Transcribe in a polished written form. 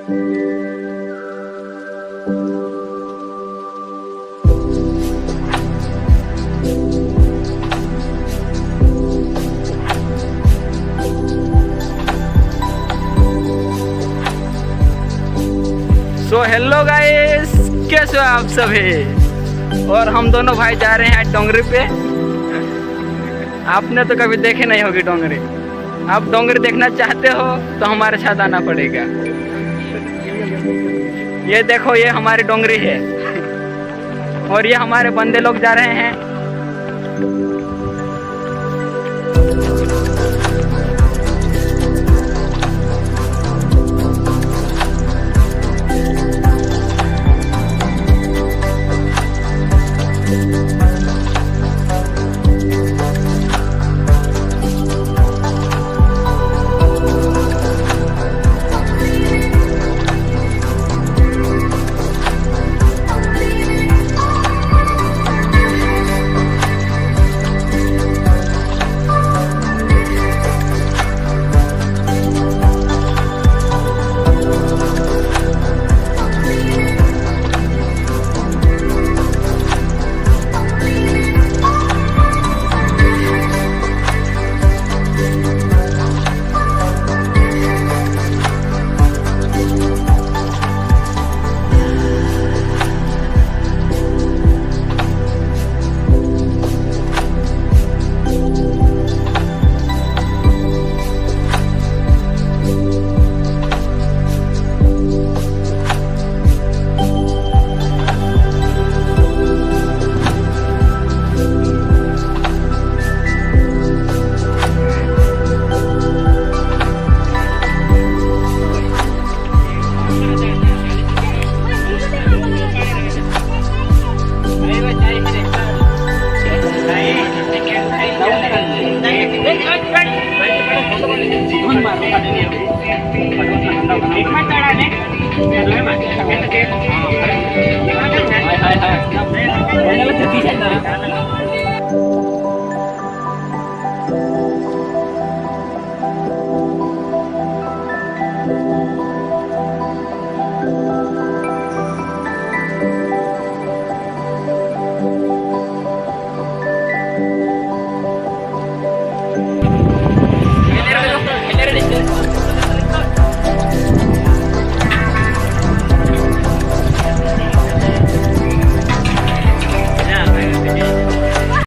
तो hello guys, कैसे हो आप सभी। और हम दोनों भाई जा रहे हैं डोंगरी पे। आपने तो कभी देखे नहीं होगी डोंगरी। आप डोंगरी देखना चाहते हो तो हमारे साथ आना पड़ेगा। ये देखो, ये हमारी डोंगरी है और ये हमारे बंदे लोग जा रहे हैं।